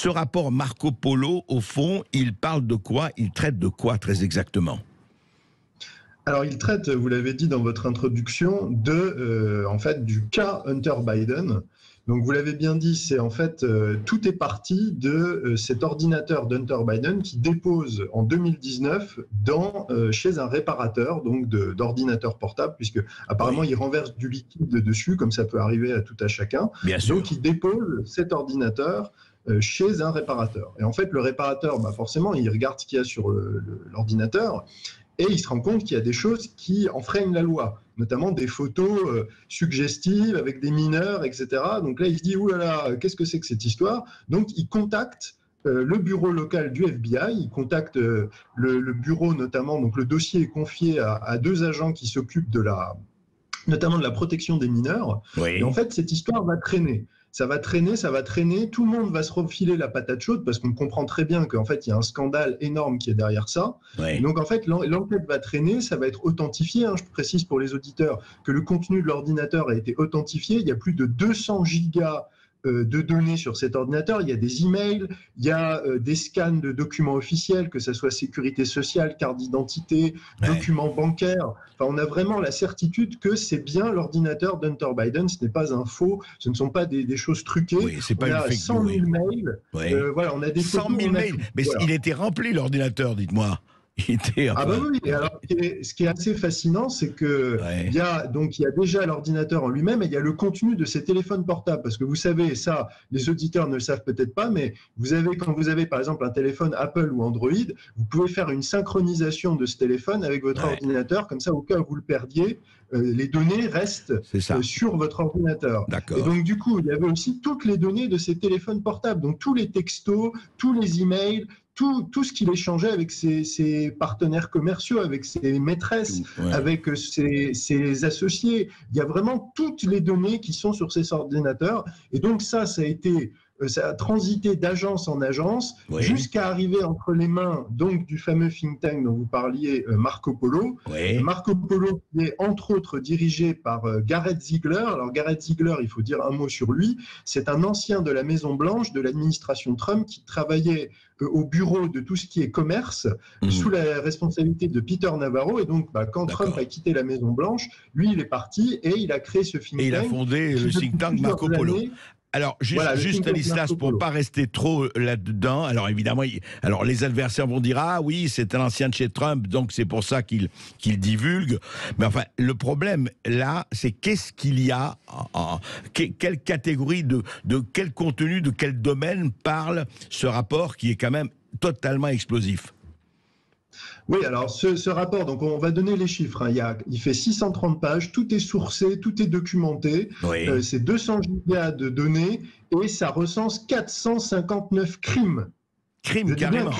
Ce rapport Marco Polo, au fond, il parle de quoi? Il traite de quoi très exactement? Alors, il traite, vous l'avez dit dans votre introduction, en fait, du cas Hunter Biden. Donc, vous l'avez bien dit, c'est en fait, tout est parti de cet ordinateur d'Hunter Biden qui dépose en 2019 chez un réparateur donc d'ordinateurs portables, puisque apparemment il renverse du liquide dessus, comme ça peut arriver à tout à chacun. Bien sûr. Donc, il dépose cet ordinateur chez un réparateur. Et en fait, le réparateur, forcément, il regarde ce qu'il y a sur l'ordinateur. Et il se rend compte qu'il y a des choses qui enfreignent la loi, notamment des photos suggestives avec des mineurs, etc. Donc là, il se dit, oulala, qu'est-ce que c'est que cette histoire? Donc, il contacte le bureau local du FBI, il contacte le bureau notamment, donc le dossier est confié à deux agents qui s'occupent notamment de la protection des mineurs. Oui. Et en fait, cette histoire va traîner. Ça va traîner, tout le monde va se refiler la patate chaude parce qu'on comprend très bien qu'en fait, il y a un scandale énorme qui est derrière ça. Oui. Et donc, en fait, l'enquête va traîner, ça va être authentifié. Je précise pour les auditeurs que le contenu de l'ordinateur a été authentifié. Il y a plus de 200 gigas de données sur cet ordinateur. Il y a des emails, il y a des scans de documents officiels, que ce soit sécurité sociale, carte d'identité, documents bancaires. Enfin, on a vraiment la certitude que c'est bien l'ordinateur d'Hunter Biden. Ce n'est pas un faux, ce ne sont pas des choses truquées. Oui, c'est pas on a 100 000 mails. Voilà, on a des 100 000 mails. Mais voilà. Il était rempli l'ordinateur, dites-moi. Oui. Et alors, ce qui est assez fascinant, c'est que il y a déjà l'ordinateur en lui-même et il y a le contenu de ces téléphones portables. Parce que vous savez, ça, les auditeurs ne le savent peut-être pas, mais quand vous avez par exemple un téléphone Apple ou Android, vous pouvez faire une synchronisation de ce téléphone avec votre ordinateur. Comme ça, au cas où vous le perdiez, les données restent sur votre ordinateur. Et donc, du coup, il y avait aussi toutes les données de ces téléphones portables. Donc, tous les textos, tous les emails, tout ce qu'il échangeait avec ses partenaires commerciaux, avec ses maîtresses, avec ses associés. Il y a vraiment toutes les données qui sont sur ces ordinateurs. Et donc ça a transité d'agence en agence jusqu'à arriver entre les mains donc du fameux think tank dont vous parliez, Marco Polo. Marco Polo qui est entre autres dirigé par Gareth Ziegler. Alors Gareth Ziegler, il faut dire un mot sur lui. C'est un ancien de la Maison Blanche, de l'administration Trump, qui travaillait au bureau de tout ce qui est commerce, sous la responsabilité de Peter Navarro. Et donc, quand Trump a quitté la Maison Blanche, lui, il est parti et il a créé ce think tank. Et il a fondé le think tank Marco Polo. Alors, juste Stanislas, pour ne pas rester trop là-dedans, alors évidemment, les adversaires vont dire « Ah oui, c'est un ancien de chez Trump, donc c'est pour ça qu'il divulgue ». Mais enfin, le problème, là, c'est qu'est-ce qu'il y a, quelle catégorie, de quel contenu, de quel domaine parle ce rapport qui est quand même totalement explosif. Oui, alors ce rapport, donc on va donner les chiffres. Il fait 630 pages, tout est sourcé, tout est documenté. C'est 200 gigas de données et ça recense 459 crimes. Crimes, carrément.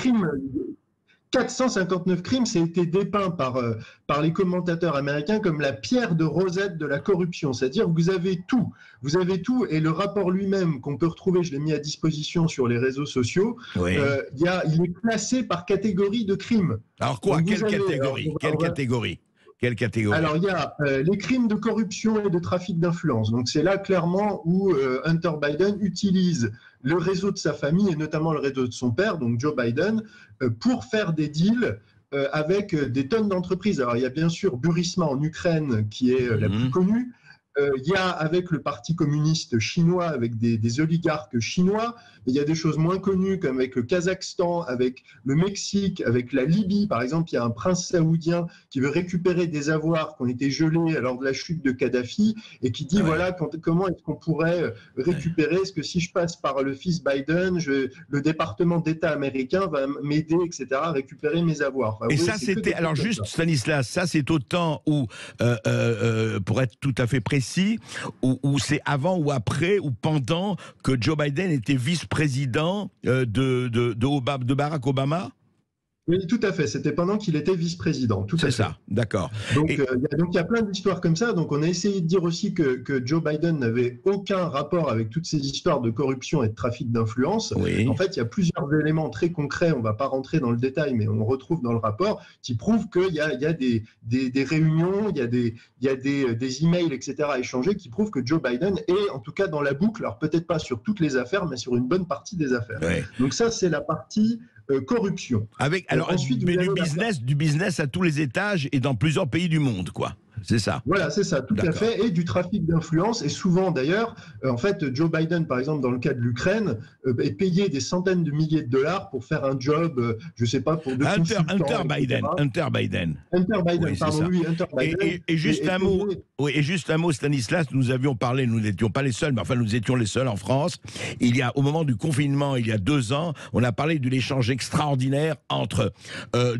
459 crimes, ça a été dépeint par les commentateurs américains comme la pierre de Rosette de la corruption. C'est-à-dire que vous avez tout, et le rapport lui-même qu'on peut retrouver, je l'ai mis à disposition sur les réseaux sociaux, il est classé par catégorie de crimes. Alors quoi? Quelle catégorie? Alors, il y a les crimes de corruption et de trafic d'influence. Donc, c'est là clairement où Hunter Biden utilise le réseau de sa famille et notamment le réseau de son père, donc Joe Biden, pour faire des deals avec des tonnes d'entreprises. Alors, il y a bien sûr Burisma en Ukraine qui est la plus connue. Il y a avec le Parti communiste chinois, avec des oligarques chinois. Il y a des choses moins connues comme avec le Kazakhstan, avec le Mexique, avec la Libye. Par exemple, il y a un prince saoudien qui veut récupérer des avoirs qui ont été gelés lors de la chute de Kadhafi et qui dit voilà comment est-ce qu'on pourrait récupérer. Est-ce que si je passe par le fils Biden, le département d'État américain va m'aider, etc., à récupérer mes avoirs. Et ça, c'était... Alors juste, Stanislas, ça c'est au temps où, pour être tout à fait précis, où c'est avant ou après ou pendant que Joe Biden était vice-président de Barack Obama? Oui, tout à fait. C'était pendant qu'il était vice-président. C'est ça, d'accord. Donc, il y a plein d'histoires comme ça. Donc, on a essayé de dire aussi que Joe Biden n'avait aucun rapport avec toutes ces histoires de corruption et de trafic d'influence. Oui. En fait, il y a plusieurs éléments très concrets. On ne va pas rentrer dans le détail, mais on retrouve dans le rapport qui prouvent qu'il y a des réunions, il y a des emails, etc. échangés qui prouvent que Joe Biden est en tout cas dans la boucle. Alors, peut-être pas sur toutes les affaires, mais sur une bonne partie des affaires. Oui. Donc, ça, c'est la partie corruption. Avec, alors, ensuite, mais du business à tous les étages et dans plusieurs pays du monde, quoi. C'est ça. Voilà, c'est ça, tout à fait. Et du trafic d'influence. Et souvent, d'ailleurs, en fait, Joe Biden, par exemple, dans le cas de l'Ukraine, est payé des centaines de milliers de dollars pour faire un job, je ne sais pas, pour de consultants. Hunter Biden. Oui, pardon, lui, Hunter Biden. Et juste un mot. Oui, et juste un mot, Stanislas, nous avions parlé, nous n'étions pas les seuls, mais enfin nous étions les seuls en France. Au moment du confinement, il y a 2 ans, on a parlé de l'échange extraordinaire entre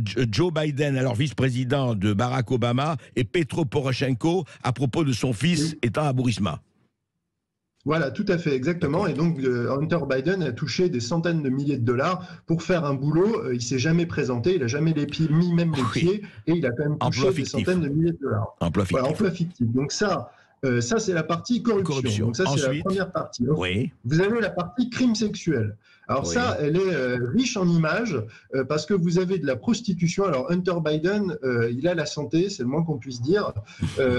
Joe Biden, alors vice-président de Barack Obama, et Petro Poroshenko à propos de son fils étant à Burisma. Voilà, tout à fait, exactement. Et donc, Hunter Biden a touché des centaines de milliers de dollars pour faire un boulot. Il ne s'est jamais présenté, il n'a jamais mis même les pieds, et il a quand même touché des centaines de milliers de dollars. Emploi fictif. Voilà, emploi fictif. Donc ça c'est la partie corruption. Donc ça, c'est la première partie. Oui. Vous avez la partie crime sexuel. Alors ça, elle est riche en images parce que vous avez de la prostitution. Alors Hunter Biden, il a la santé, c'est le moins qu'on puisse dire,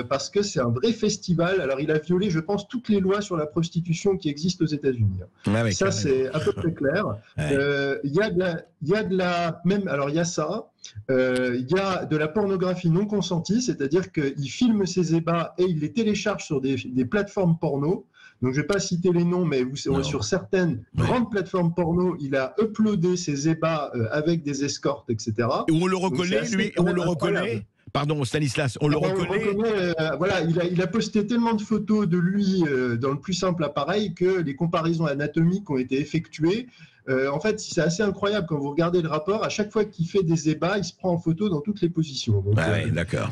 parce que c'est un vrai festival. Alors il a violé, je pense, toutes les lois sur la prostitution qui existent aux États-Unis. Ah oui, ça, c'est à peu près clair. Il y a de la même. Alors il y a ça. Il y a de la pornographie non consentie, c'est-à-dire qu'il filme ses ébats et il les télécharge sur des plateformes porno. Donc, je ne vais pas citer les noms, mais sur certaines grandes plateformes porno, il a uploadé ses ébats avec des escortes, etc. Et on le reconnaît, lui, on le reconnaît. Pardon, Stanislas, on le reconnaît. Voilà, il a posté tellement de photos de lui dans le plus simple appareil que les comparaisons anatomiques ont été effectuées. En fait, c'est assez incroyable quand vous regardez le rapport. À chaque fois qu'il fait des ébats, il se prend en photo dans toutes les positions. Donc, d'accord.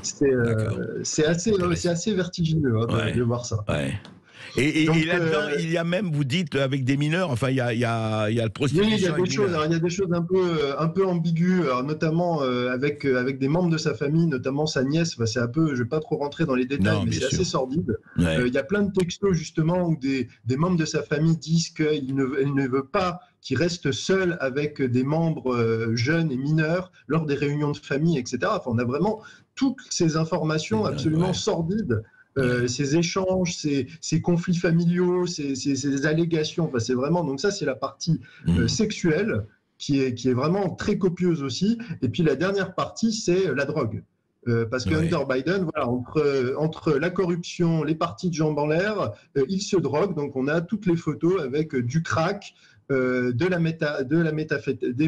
C'est assez vertigineux de voir ça. Ouais. Et là-dedans, il y a même, vous dites, avec des mineurs, enfin, il y a le prostitution. Oui, il y a des choses un peu ambiguës, alors, notamment avec des membres de sa famille, notamment sa nièce. Enfin, c'est un peu, je ne vais pas trop rentrer dans les détails, mais c'est assez sordide. Il y a plein de textos, justement, où des membres de sa famille disent qu'il ne veut pas qu'il reste seul avec des membres jeunes et mineurs lors des réunions de famille, etc. Enfin, on a vraiment toutes ces informations absolument sordides. Ces échanges, ces conflits familiaux, ces allégations, enfin, c'est vraiment, donc ça c'est la partie sexuelle qui est vraiment très copieuse aussi. Et puis la dernière partie, c'est la drogue. Parce que Hunter Biden, voilà, entre la corruption, les parties de jambes en l'air, il se drogue. Donc on a toutes les photos avec du crack, des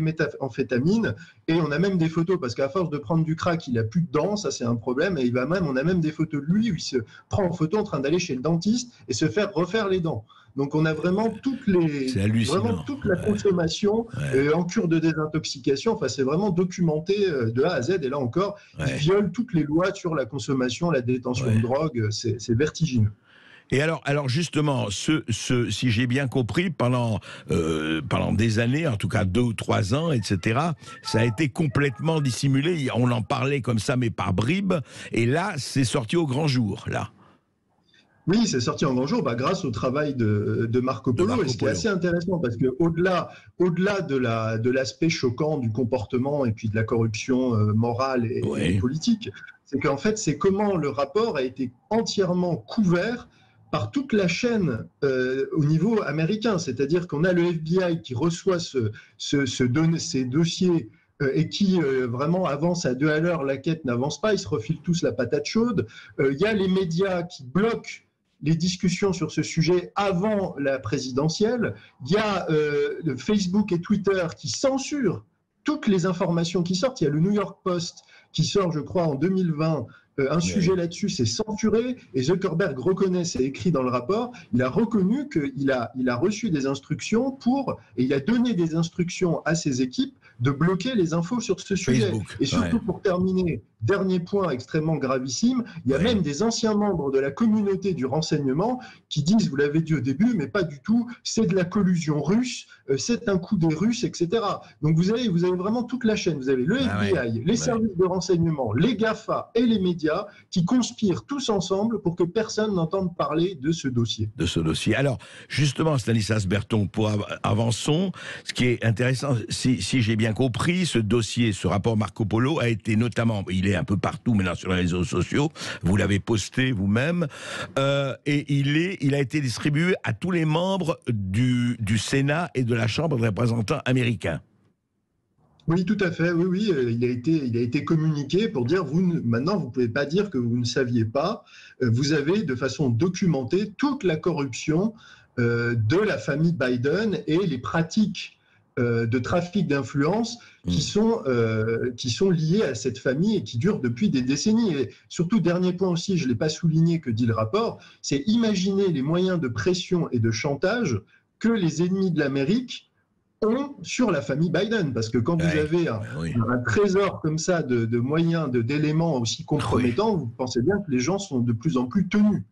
méthamphétamines, et on a même des photos, parce qu'à force de prendre du crack, il n'a plus de dents, ça c'est un problème, et on a même des photos de lui où il se prend en photo en train d'aller chez le dentiste et se faire refaire les dents. Donc on a vraiment toute la consommation en cure de désintoxication. Enfin, c'est vraiment documenté de A à Z. Et là encore, il viole toutes les lois sur la consommation, la détention de drogue. C'est vertigineux. Et alors justement, si j'ai bien compris, pendant des années, en tout cas 2 ou 3 ans, etc., ça a été complètement dissimulé. On en parlait comme ça, mais par bribes. Et là, c'est sorti au grand jour, là. Oui, c'est sorti en grand jour grâce au travail de Marco Polo. Et ce qui est assez intéressant, parce que au-delà de l'aspect choquant du comportement et puis de la corruption morale et politique, c'est qu'en fait, c'est comment le rapport a été entièrement couvert par toute la chaîne au niveau américain. C'est-à-dire qu'on a le FBI qui reçoit ces dossiers et qui vraiment avance à 2 à l'heure, la quête n'avance pas, ils se refilent tous la patate chaude. Il y a les médias qui bloquent les discussions sur ce sujet avant la présidentielle. Il y a Facebook et Twitter qui censurent toutes les informations qui sortent. Il y a le New York Post qui sort, je crois, en 2020, un sujet là-dessus, c'est censuré, et Zuckerberg reconnaît, c'est écrit dans le rapport, il a reconnu qu'il a reçu des instructions et il a donné des instructions à ses équipes de bloquer les infos sur ce sujet. Facebook, et surtout, pour terminer, dernier point extrêmement gravissime, il y a même des anciens membres de la communauté du renseignement qui disent, vous l'avez dit au début, mais pas du tout, c'est de la collusion russe, c'est un coup des Russes, etc. Donc vous avez vraiment toute la chaîne. Vous avez le FBI, les services de renseignement, les GAFA et les médias qui conspirent tous ensemble pour que personne n'entende parler de ce dossier. Alors, justement, Stanislas Berton, avançons. Ce qui est intéressant, si j'ai bien compris, ce dossier, ce rapport Marco Polo a été notamment, il est un peu partout maintenant sur les réseaux sociaux, vous l'avez posté vous-même, et il a été distribué à tous les membres du Sénat et de la Chambre des représentants américains. Oui, tout à fait. Oui, il a été communiqué pour dire maintenant vous pouvez pas dire que vous ne saviez pas. Vous avez de façon documentée toute la corruption de la famille Biden et les pratiques de trafic d'influence qui sont liées à cette famille et qui durent depuis des décennies. Et surtout, dernier point aussi, je l'ai pas souligné, que dit le rapport, c'est imaginer les moyens de pression et de chantage que les ennemis de l'Amérique ont sur la famille Biden, parce que quand vous avez un trésor comme ça de moyens, d'éléments aussi compromettants, vous pensez bien que les gens sont de plus en plus tenus.